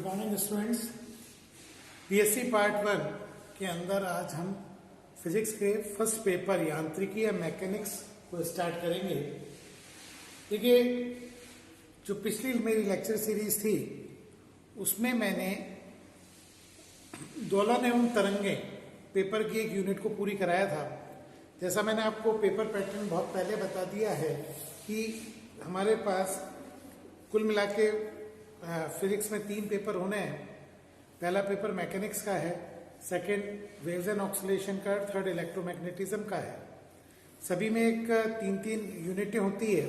Good morning students. PSC part 1 के अंदर आज हम फिजिक्स के फर्स्ट पेपर यांत्रिकी या मैकेनिक्स को स्टार्ट करेंगे। देखिए, जो पिछली मेरी लेक्चर सीरीज थी उसमें मैंने दोलन एवं तरंगे पेपर की एक यूनिट को पूरी कराया था। जैसा मैंने आपको पेपर पैटर्न बहुत पहले बता दिया है कि हमारे पास कुल मिला के फिजिक्स में 3 पेपर होने हैं। पहला पेपर मैकेनिक्स का है, सेकंड वेव्स एंड ऑक्सीलेशन का, थर्ड इलेक्ट्रोमैग्नेटिज्म का है। सभी में एक 3-3 यूनिटें होती है।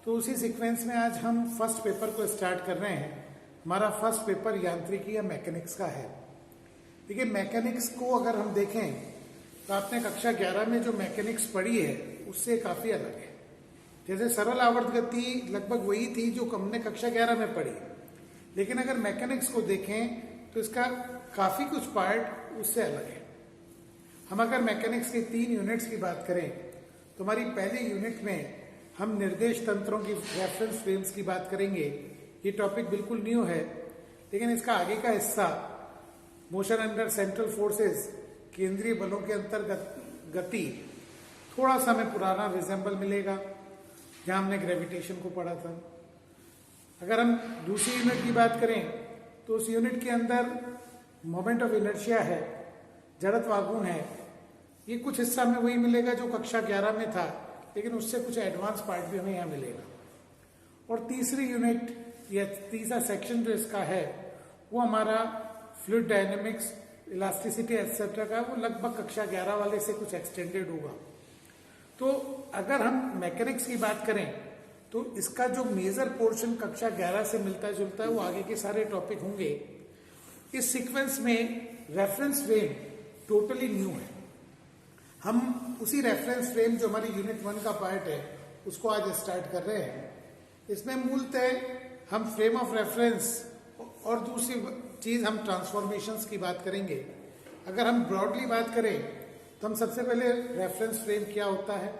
तो उसी सीक्वेंस में आज हम फर्स्ट पेपर को स्टार्ट कर रहे हैं। हमारा फर्स्ट पेपर यांत्रिकी या मैकेनिक्स का है। देखिए, मैकेनिक्स को अगर हम देखें तो आपने कक्षा 11 में जो मैकेनिक्स पढ़ी है उससे काफी अलग है। जैसे सरल आवर्त गति लगभग वही थी जो हमने कक्षा 11 में पढ़ी, लेकिन अगर मैकेनिक्स को देखें तो इसका काफी कुछ पार्ट उससे अलग है। हम अगर मैकेनिक्स के 3 यूनिट्स की बात करें तो हमारी पहली यूनिट में हम निर्देश तंत्रों की रेफरेंस फ्रेम्स की बात करेंगे। ये टॉपिक बिल्कुल न्यू है, लेकिन इसका आगे का हिस्सा मोशन अंडर सेंट्रल फोर्सेस, केंद्रीय बलों के अंतर्गत गति, थोड़ा सा हमें पुराना रिजेंबल मिलेगा जहां हमने ग्रेविटेशन को पढ़ा था। अगर हम दूसरी यूनिट की बात करें तो उस यूनिट के अंदर मोमेंट ऑफ इनर्शिया है, जड़त्व आघूर्ण है। ये कुछ हिस्सा हमें वही मिलेगा जो कक्षा 11 में था, लेकिन उससे कुछ एडवांस पार्ट भी हमें यहाँ मिलेगा। और तीसरी यूनिट या तीसरा सेक्शन जो इसका है वो हमारा फ्लूइड डायनेमिक्स, इलास्टिसिटी एक्सेट्रा का, वो लगभग कक्षा 11 वाले से कुछ एक्सटेंडेड होगा। तो अगर हम मैकेनिक्स की बात करें तो इसका जो मेजर पोर्शन कक्षा 11 से मिलता जुलता है वो आगे के सारे टॉपिक होंगे। इस सीक्वेंस में रेफरेंस फ्रेम टोटली न्यू है। हम उसी रेफरेंस फ्रेम जो हमारी यूनिट 1 का पार्ट है उसको आज स्टार्ट कर रहे हैं। इसमें मूलतः हम फ्रेम ऑफ रेफरेंस और दूसरी चीज हम ट्रांसफॉर्मेशंस की बात करेंगे। अगर हम ब्रॉडली बात करें तो हम सबसे पहले रेफरेंस फ्रेम क्या होता है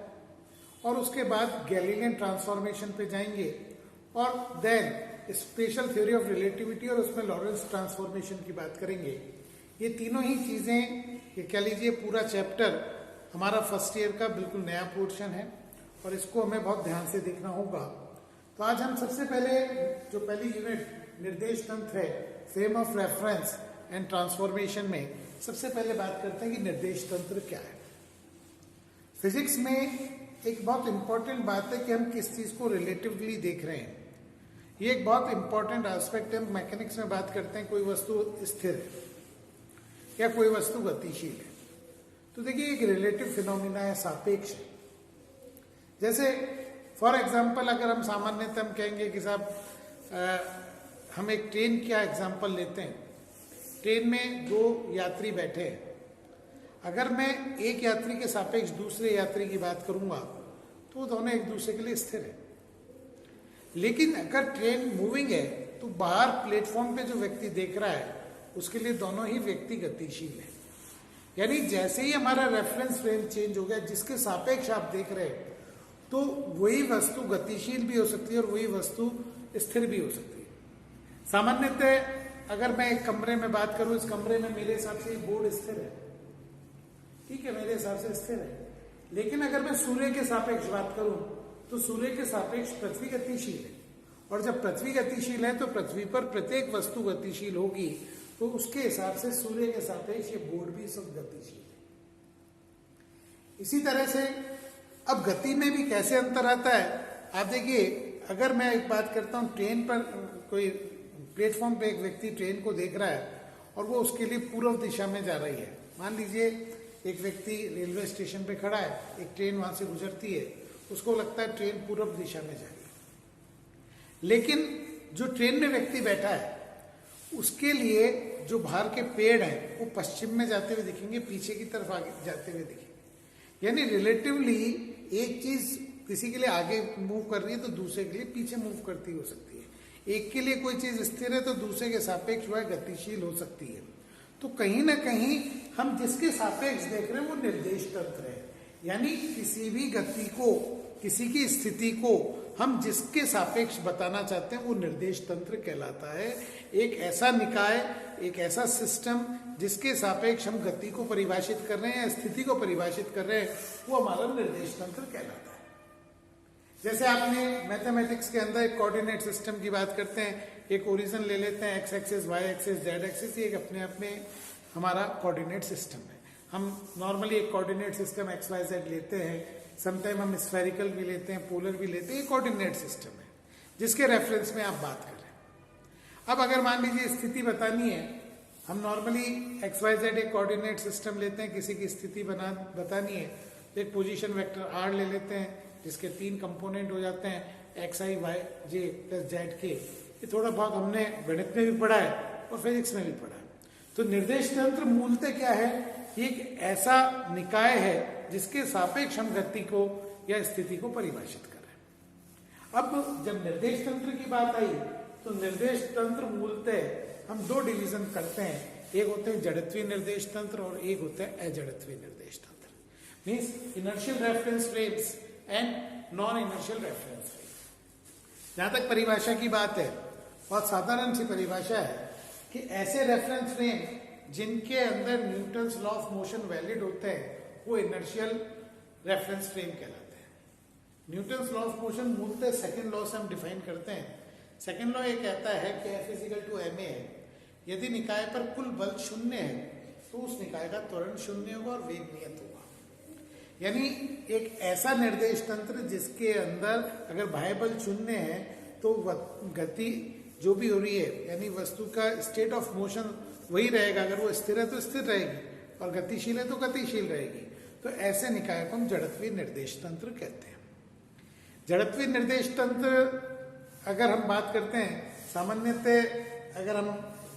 और उसके बाद गैलीलियन ट्रांसफॉर्मेशन पे जाएंगे और then special theory of relativity और उसमें लॉरेंस ट्रांसफॉर्मेशन की बात करेंगे। ये तीनों ही चीजें, कह लीजिए पूरा चैप्टर हमारा फर्स्ट ईयर का बिल्कुल नया पोर्शन है और इसको हमें बहुत ध्यान से देखना होगा। तो आज हम सबसे पहले जो पहली यूनिट निर्देश तंत्र है, frame of reference and transformation में सबसे पहले बात करते हैं कि निर्देश तंत्र क्या है। फिजिक्स में एक बहुत इंपॉर्टेंट बात है कि हम किस चीज को रिलेटिवली देख रहे हैं। ये एक बहुत इंपॉर्टेंट एस्पेक्ट है। मैकेनिक्स में बात करते हैं कोई वस्तु स्थिर है या कोई वस्तु गतिशील है, तो देखिए एक रिलेटिव फिनोमिना है, सापेक्ष है। जैसे फॉर एग्जाम्पल अगर हम सामान्यतः हम कहेंगे कि साहब हम एक ट्रेन का एग्जाम्पल लेते हैं। ट्रेन में 2 यात्री बैठे हैं। अगर मैं एक यात्री के सापेक्ष दूसरे यात्री की बात करूंगा तो वो दोनों एक दूसरे के लिए स्थिर है। लेकिन अगर ट्रेन मूविंग है तो बाहर प्लेटफॉर्म पे जो व्यक्ति देख रहा है उसके लिए दोनों ही व्यक्ति गतिशील है। यानी जैसे ही हमारा रेफरेंस फ्रेम चेंज हो गया, जिसके सापेक्ष आप देख रहे हैं, तो वही वस्तु गतिशील भी हो सकती है और वही वस्तु स्थिर भी हो सकती है। सामान्यतः अगर मैं एक कमरे में बात करूं, इस कमरे में मेरे हिसाब से बोर्ड स्थिर है, ठीक है, मेरे हिसाब से स्थिर है। लेकिन अगर मैं सूर्य के सापेक्ष बात करूं तो सूर्य के सापेक्ष पृथ्वी गतिशील है, और जब पृथ्वी गतिशील है तो पृथ्वी पर प्रत्येक वस्तु गतिशील होगी, तो उसके हिसाब से सूर्य के सापेक्ष ये बोर्ड भी सब गतिशील है। इसी तरह से अब गति में भी कैसे अंतर आता है, आप देखिए। अगर मैं एक बात करता हूं, ट्रेन पर कोई प्लेटफॉर्म पे एक व्यक्ति ट्रेन को देख रहा है और वो उसके लिए पूर्व दिशा में जा रही है। मान लीजिए एक व्यक्ति रेलवे स्टेशन पे खड़ा है, एक ट्रेन वहां से गुजरती है, उसको लगता है ट्रेन पूर्व दिशा में जा रही है। लेकिन जो ट्रेन में व्यक्ति बैठा है उसके लिए जो बाहर के पेड़ हैं वो पश्चिम में जाते हुए दिखेंगे, पीछे की तरफ आगे जाते हुए दिखेंगे। यानी रिलेटिवली एक चीज किसी के लिए आगे मूव कर रही है तो दूसरे के लिए पीछे मूव करती हो सकती है। एक के लिए कोई चीज स्थिर है तो दूसरे के सापेक्ष वह गतिशील हो सकती है। तो कहीं ना कहीं हम जिसके सापेक्ष देख रहे हैं वो निर्देश तंत्र है। यानी किसी भी गति को, किसी की स्थिति को हम जिसके सापेक्ष बताना चाहते हैं वो निर्देश तंत्र कहलाता है। एक ऐसा निकाय, एक ऐसा सिस्टम जिसके सापेक्ष हम गति को परिभाषित कर रहे हैं या स्थिति को परिभाषित कर रहे हैं, वो हमारा निर्देश तंत्र कहलाता है। जैसे आपने मैथमेटिक्स के अंदर एक कोऑर्डिनेट सिस्टम की बात करते हैं, एक ओरिजिन ले लेते हैं, X axis, Y axis, Z axis, ये एक अपने आप में हमारा कोऑर्डिनेट सिस्टम है। हम नॉर्मली एक coordinate system X Y Z लेते हैं, समटाइम हम स्फेरिकल भी लेते हैं, पोलर भी लेते हैं, ये कोऑर्डिनेट सिस्टम है जिसके रेफरेंस में आप बात कर रहे हैं। अब अगर मान लीजिए स्थिति बतानी है, हम नॉर्मली एक्स वाई जेड एक कोऑर्डिनेट सिस्टम लेते हैं, किसी की स्थिति बतानी है तो एक पोजीशन वेक्टर आर ले लेते हैं जिसके 3 कंपोनेंट हो जाते हैं एक्स आई वाई जे प्लस जेड के। ये थोड़ा बहुत हमने गणित में भी पढ़ा है और फिजिक्स में भी पढ़ा है। तो निर्देश तंत्र मूलतः क्या है? ये एक ऐसा निकाय है जिसके सापेक्ष हम गति को या स्थिति को परिभाषित कर रहे हैं। अब जब निर्देश तंत्र की बात आई तो निर्देश तंत्र मूलतः हम 2 डिवीजन करते हैं, एक होते हैं जड़त्वीय निर्देश तंत्र और एक होता है अजड़त्वीय निर्देश तंत्र। Means inertial reference frames and non inertial reference frame. जहां तक परिभाषा की बात है, बहुत साधारण सी परिभाषा है कि ऐसे रेफरेंस फ्रेम जिनके अंदर Newton's law of motion valid होते हैं वो इनर्शियल रेफरेंस फ्रेम कहलाते हैं। न्यूटन्स लॉ ऑफ मोशन मूलतः सेकंड लॉ से हम डिफाइन करते हैं। सेकंड लॉ ये कहता है कि F = ma है। यदि निकाय पर कुल बल 0 है तो उस निकाय का त्वरण 0 होगा और वेग नियत होगा। यानी एक ऐसा निर्देश तंत्र जिसके अंदर अगर बाह्य बल 0 है तो गति जो भी हो रही है यानी वस्तु का स्टेट ऑफ मोशन वही रहेगा, अगर वो स्थिर है तो स्थिर रहेगी और गतिशील है तो गतिशील रहेगी। तो ऐसे निकाय को हम जड़त्वीय निर्देश तंत्र कहते हैं। जड़त्वीय निर्देश तंत्र अगर हम बात करते हैं, सामान्यतः अगर हम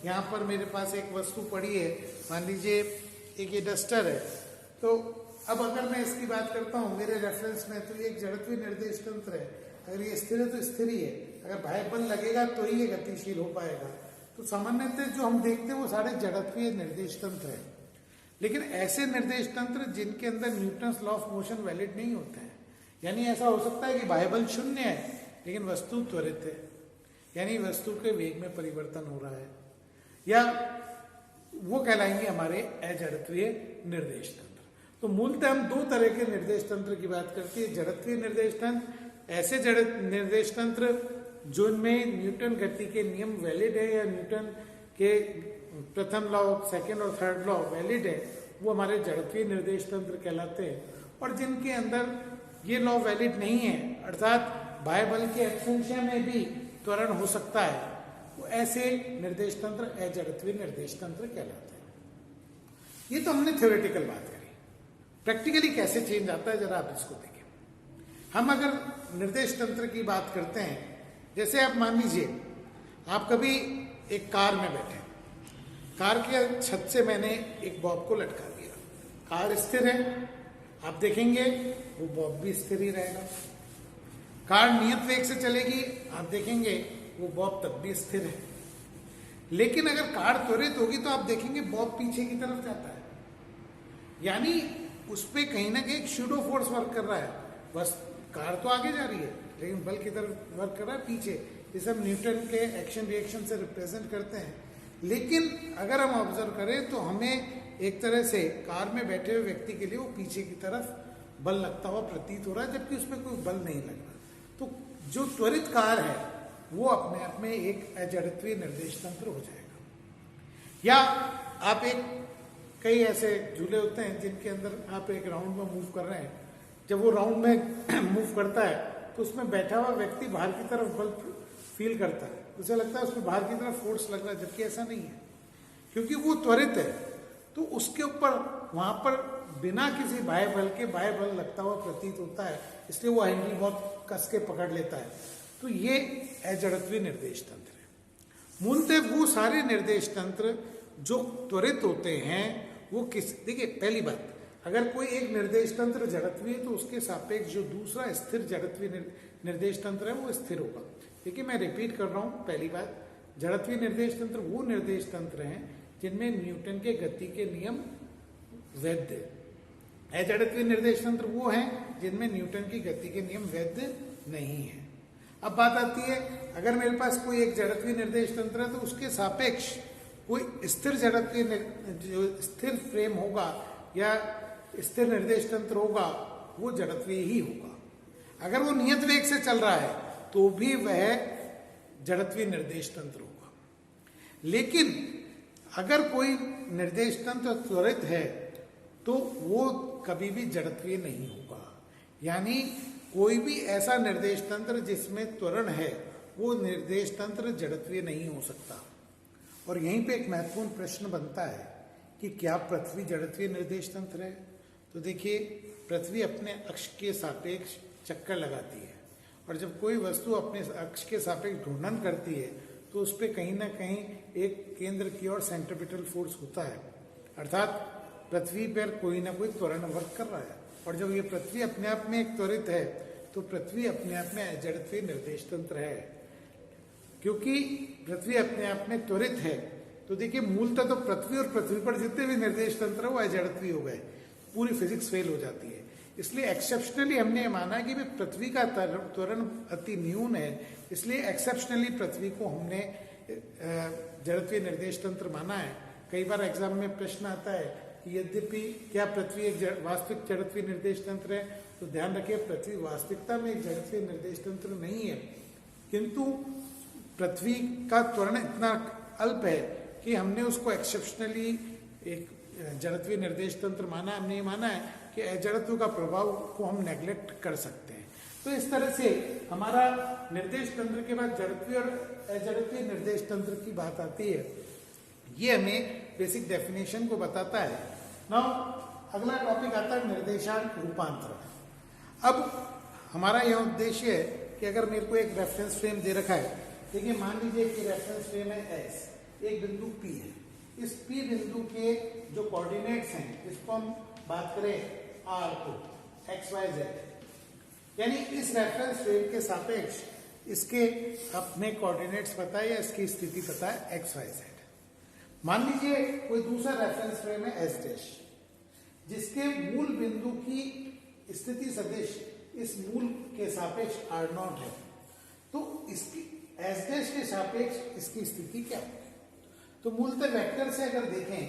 यहाँ पर मेरे पास एक वस्तु पड़ी है, मान लीजिए एक ये डस्टर है, तो अब अगर मैं इसकी बात करता हूँ मेरे रेफरेंस में तो ये एक जड़त्वीय निर्देश तंत्र है। अगर ये स्थिर है तो स्थिर ही है, अगर बाह्य बल लगेगा तो ही ये गतिशील हो पाएगा। तो सामान्यतः जो हम देखते हैं वो सारे जड़त्वीय निर्देश तंत्र है। लेकिन ऐसे निर्देश तंत्र जिनके अंदर Newton's law of motion valid नहीं होता है, यानी ऐसा हो सकता है कि बाह्य बल 0 है लेकिन वस्तु त्वरित है, यानी वस्तु के वेग में परिवर्तन हो रहा है, या वो कहलाएंगे हमारे अजड़त्वीय निर्देश तंत्र। तो मूलतः हम 2 तरह के निर्देश तंत्र की बात करते हैं। जड़त्वीय निर्देश तंत्र ऐसे निर्देश तंत्र जिनमें न्यूटन गति के नियम वैलिड है या न्यूटन के प्रथम लॉ, सेकंड और थर्ड लॉ वैलिड है, वो हमारे जड़त्वीय निर्देश तंत्र कहलाते हैं। और जिनके अंदर ये लॉ वैलिड नहीं है, अर्थात बाह्य बल के एब्सेंशिया में भी त्वरण हो सकता है, वो ऐसे निर्देश तंत्र अजड़त्वीय निर्देश तंत्र कहलाते हैं। ये तो हमने थ्योरेटिकल बात करी। प्रैक्टिकली कैसे चेंज आता है जरा आप इसको देखें। हम अगर निर्देश तंत्र की बात करते हैं, जैसे आप मान लीजिए आप कभी एक कार में बैठे, कार के छत से मैंने एक बॉब को लटका दिया, कार स्थिर है, आप देखेंगे वो बॉब भी स्थिर ही रहेगा। कार नियत वेग से चलेगी, आप देखेंगे वो बॉब तब भी स्थिर है। लेकिन अगर कार त्वरित होगी तो आप देखेंगे बॉब पीछे की तरफ जाता है, यानी उस पर कहीं ना कहीं शूडो फोर्स वर्क कर रहा है। बस कार तो आगे जा रही है लेकिन बल की तरफ वर्क कर रहा है पीछे। इसे हम न्यूटन के एक्शन रिएक्शन से रिप्रेजेंट करते हैं। लेकिन अगर हम ऑब्जर्व करें तो हमें एक तरह से कार में बैठे हुए व्यक्ति के लिए वो पीछे की तरफ बल लगता हुआ प्रतीत हो रहा है, जबकि उसमें कोई बल नहीं लग रहा। तो जो त्वरित कार है वो अपने आप में एक अजड़त्वीय निर्देश तंत्र हो जाएगा। या आप कई ऐसे झूले होते हैं जिनके अंदर आप एक राउंड में मूव कर रहे हैं, जब वो राउंड में मूव करता है तो उसमें बैठा हुआ व्यक्ति बाहर की तरफ बल फील करता है, उसे लगता है उसमें बाहर की तरफ फोर्स लग रहा है, जबकि ऐसा नहीं है क्योंकि वो त्वरित है। तो उसके ऊपर वहां पर बिना किसी बाह्य बल के बाह्य बल लगता हुआ प्रतीत होता है, इसलिए वो हैंडल बहुत कस के पकड़ लेता है। तो ये अजड़त्वीय निर्देश तंत्र है। मूलतः वो सारे निर्देश तंत्र जो त्वरित होते हैं वो देखिए पहली बात, अगर कोई एक निर्देश तंत्र जड़त्वीय तो उसके सापेक्ष जो दूसरा स्थिर जड़त्वीय निर्देश तंत्र है वो स्थिर होगा। देखिए मैं रिपीट कर रहा हूं, पहली बात, जड़त्वीय निर्देश तंत्र वो निर्देश तंत्र हैं जिनमें न्यूटन के गति के नियम वैध है। अजड़त्वीय निर्देश तंत्र वो हैं जिनमें न्यूटन की गति के नियम वैध नहीं है। अब बात आती है, अगर मेरे पास कोई एक जड़त्वीय निर्देश तंत्र है तो उसके सापेक्ष कोई स्थिर जड़त्वीय जो स्थिर फ्रेम होगा या स्थिर निर्देश तंत्र होगा वो जड़त्वीय ही होगा। अगर वो नियत वेग से चल रहा है तो भी वह जड़त्वीय निर्देश तंत्र होगा। लेकिन अगर कोई निर्देश तंत्र त्वरित है तो वो कभी भी जड़त्वीय नहीं होगा। यानी कोई भी ऐसा निर्देश तंत्र जिसमें त्वरण है वो निर्देश तंत्र जड़त्वीय नहीं हो सकता। और यहीं पे एक महत्वपूर्ण प्रश्न बनता है कि क्या पृथ्वी जड़त्वीय निर्देश तंत्र है? तो देखिए, पृथ्वी अपने अक्ष के सापेक्ष चक्कर लगाती है और जब कोई वस्तु अपने अक्ष के सापेक्ष घूर्णन करती है तो उस पर कहीं ना कहीं एक केंद्र की ओर सेंट्रीपिटल फोर्स होता है, अर्थात पृथ्वी पर कोई ना कोई त्वरण वर्क कर रहा है। और जब ये पृथ्वी अपने आप में एक त्वरित है तो पृथ्वी अपने आप में जड़त्वीय निर्देश तंत्र है। क्योंकि पृथ्वी अपने आप में त्वरित है तो देखिए, मूलतः तो पृथ्वी और पृथ्वी पर जितने भी निर्देश तंत्र वो अजड़त्वीय हो गए, पूरी फिजिक्स फेल हो जाती है। इसलिए एक्सेप्शनली हमने माना कि भाई पृथ्वी का त्वरण अति न्यून है, इसलिए एक्सेप्शनली पृथ्वी को हमने जड़त्वीय निर्देश तंत्र माना है। कई बार एग्जाम में प्रश्न आता है कि यद्यपि क्या पृथ्वी एक वास्तविक जड़त्वीय निर्देश तंत्र है, तो ध्यान रखिए पृथ्वी वास्तविकता में एक जड़त्वीय निर्देश तंत्र नहीं है, किंतु पृथ्वी का त्वरण इतना अल्प है कि हमने उसको एक्सेप्शनली एक जड़त्वीय निर्देश तंत्र माना। हमने ये माना है कि अजड़त्व का प्रभाव को हम नेग्लेक्ट कर सकते हैं। तो इस तरह से हमारा निर्देश तंत्र के बाद जड़त्वीय और अजड़त्वीय निर्देश तंत्र की बात आती है। ये हमें बेसिक डेफिनेशन को बताता है। नाउ अगला टॉपिक आता है निर्देशांक रूपांतरण। अब हमारा यह उद्देश्य है कि अगर मेरे को एक रेफरेंस फ्रेम दे रखा है, देखिए मान लीजिए कि रेफरेंस फ्रेम है एस, एक बिंदु पी है। इस पी बिंदु के जो कोऑर्डिनेट्स हैं, इसको हम बात करें आर को, एक्स वाई जेड, यानी इस रेफरेंस फ्रेम के सापेक्ष इसके अपने कोऑर्डिनेट्स पता है या इसकी स्थिति पता है एक्स वाई जेड। मान लीजिए कोई दूसरा रेफरेंस फ्रेम है एस डैश, जिसके मूल बिंदु की स्थिति सदिश इस मूल के सापेक्ष आर नॉट है, तो इसकी एस डैश के सापेक्ष इसकी स्थिति क्या होगी? तो मूलतः वेक्टर से अगर देखें,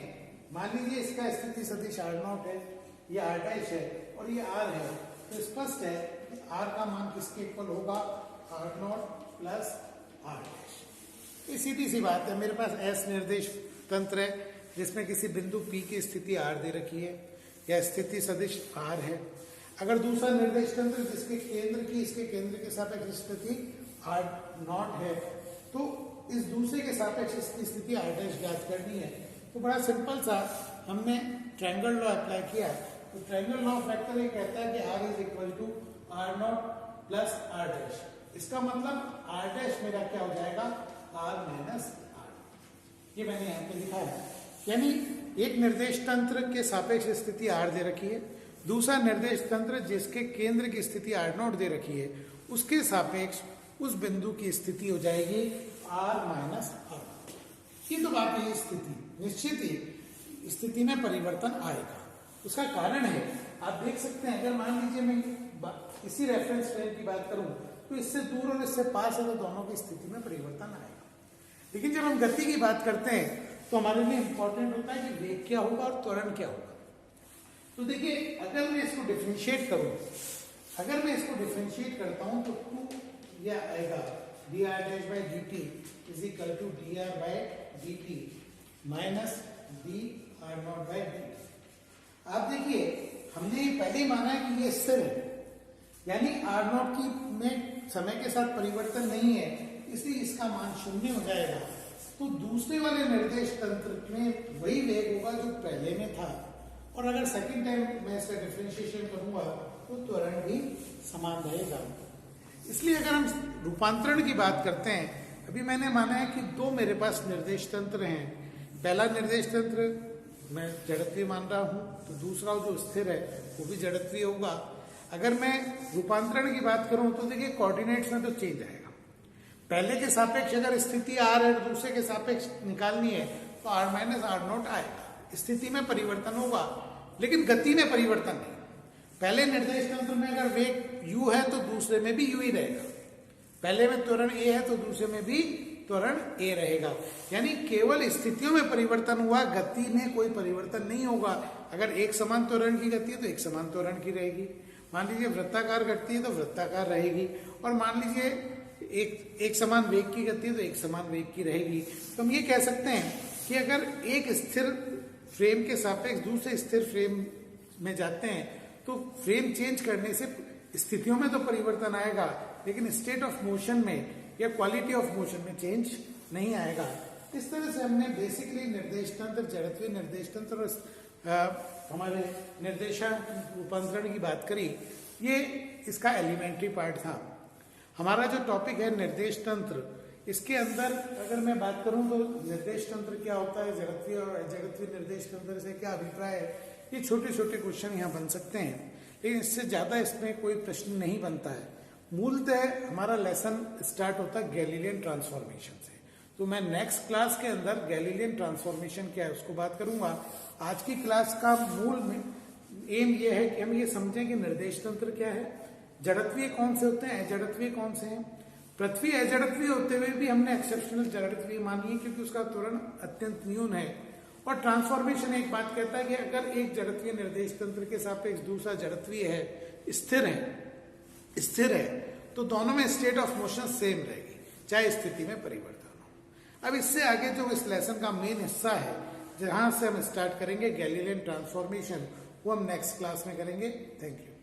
मान लीजिए इसका स्थिति सदिश आर नॉट है, ये आर डैश है और ये आर है, तो स्पष्ट है कि आर का मान किसके इक्वल होगा? R not plus R dash. ये सीधी सी बात है। मेरे पास एस निर्देश तंत्र है जिसमें किसी बिंदु पी की स्थिति आर दे रखी है या स्थिति सदिश आर है। अगर दूसरा निर्देश तंत्र जिसके केंद्र की इसके केंद्र के सापेक्ष स्थिति आर नॉट है, तो इस दूसरे के सापेक्ष इसकी स्थिति आर डैश ज्ञात करनी है। तो बड़ा सिंपल सा हमने ट्रायंगल लॉ अप्लाई किया। तो ट्रायंगल लॉ ऑफ वेक्टर ये कहता है कि R is equal to R not plus R dash. इसका मतलब आर डैश मेरा क्या हो जाएगा? R minus R. ये मैंने यहाँ पे लिखा है। यानी एक निर्देश तंत्र के सापेक्ष स्थिति आर दे रखी है, दूसरा निर्देश तंत्र जिसके केंद्र की स्थिति आर नॉट दे रखी है, उसके सापेक्ष उस बिंदु की स्थिति हो जाएगी आर माइनस आर। ये तो बात है, स्थिति निश्चित ही स्थिति में परिवर्तन आएगा। उसका कारण है, आप देख सकते हैं, अगर मान लीजिए मैं इसी रेफरेंस फ्रेम की बात करूं तो इससे दूर और इससे पास है तो दोनों की स्थिति में परिवर्तन आएगा। लेकिन जब हम गति की बात करते हैं तो हमारे लिए इंपॉर्टेंट होता है कि वेग क्या होगा और त्वरण क्या होगा। तो देखिए, अगर मैं इसको डिफरेंशिएट करूं, अगर मैं इसको डिफरेंशिएट करता हूं तो 2 यह आएगा dr dash by dt is equal to dr by dt minus dr not by dt। आप देखिए, हमने पहले ही माना है कि ये स्थिर है, यानी r नॉट की में समय के साथ परिवर्तन नहीं है, इसलिए इसका मान 0 हो जाएगा। तो दूसरे वाले निर्देश तंत्र में वही वेग होगा जो पहले में था, और अगर सेकंड टाइम मैं इसका डिफरेंशिएशन करूंगा तो त्वरण भी समान रहेगा। इसलिए अगर हम रूपांतरण की बात करते हैं, अभी मैंने माना है कि 2 मेरे पास निर्देश तंत्र हैं। पहला निर्देश तंत्र मैं जड़त्वीय मान रहा हूं, तो दूसरा जो स्थिर है वो भी जड़त्वीय होगा। अगर मैं रूपांतरण की बात करूं तो देखिए, कोऑर्डिनेट्स में तो चेंज आएगा। पहले के सापेक्ष अगर स्थिति आर है, दूसरे के सापेक्ष निकालनी है तो आर माइनस आर नॉट आएगा। स्थिति में परिवर्तन होगा लेकिन गति में परिवर्तन नहीं। पहले निर्देश तंत्र में अगर वेग u है तो दूसरे में भी u ही रहेगा। पहले में त्वरण ए है तो दूसरे में भी त्वरण ए रहेगा। यानी केवल स्थितियों में परिवर्तन हुआ, गति में कोई परिवर्तन नहीं होगा। अगर एक समान त्वरण की गति है तो एक समान त्वरण की रहेगी, मान लीजिए वृत्ताकार गति है तो वृत्ताकार रहेगी, और मान लीजिए एक समान वेग की गति है तो एक समान वेग की रहेगी। तो हम ये कह सकते हैं कि अगर एक स्थिर फ्रेम के सापेक्ष दूसरे स्थिर फ्रेम में जाते हैं तो फ्रेम चेंज करने से स्थितियों में तो परिवर्तन आएगा, लेकिन स्टेट ऑफ मोशन में या क्वालिटी ऑफ मोशन में चेंज नहीं आएगा। इस तरह से हमने बेसिकली निर्देश तंत्र, जड़त्वीय निर्देश तंत्र और हमारे निर्देशांक रूपांतरण की बात करी। ये इसका एलिमेंट्री पार्ट था। हमारा जो टॉपिक है निर्देश तंत्र, इसके अंदर अगर मैं बात करूं तो निर्देश तंत्र क्या होता है, जड़त्वीय और अजड़त्वीय निर्देश तंत्र से क्या अभिप्राय है, ये छोटे छोटे क्वेश्चन यहाँ बन सकते हैं, लेकिन इससे ज्यादा इसमें कोई प्रश्न नहीं बनता है। मूलतः हमारा लेसन स्टार्ट होता है गैलीलियन ट्रांसफॉर्मेशन से। तो मैं नेक्स्ट क्लास के अंदर गैलीलियन ट्रांसफॉर्मेशन क्या है उसको बात करूंगा। आज की क्लास का मूल एम ये है कि हम ये समझें कि निर्देश तंत्र क्या है, जड़त्वीय कौन से होते हैं, अजड़त्वीय कौन से हैं। पृथ्वी अजड़त्वीय होते हुए भी हमने एक्सेप्शनल जड़त्वीय मानी है क्योंकि उसका त्वरण अत्यंत न्यून है। और ट्रांसफॉर्मेशन एक बात कहता है कि अगर एक जड़त्वीय निर्देश तंत्र के सापेक्ष दूसरा जड़त्वीय है, स्थिर है, तो दोनों में स्टेट ऑफ मोशन सेम रहेगी, चाहे स्थिति में परिवर्तन हो। अब इससे आगे जो इस लेसन का मेन हिस्सा है, जहां से हम स्टार्ट करेंगे गैलीलियन ट्रांसफॉर्मेशन, वो हम नेक्स्ट क्लास में करेंगे। Thank you.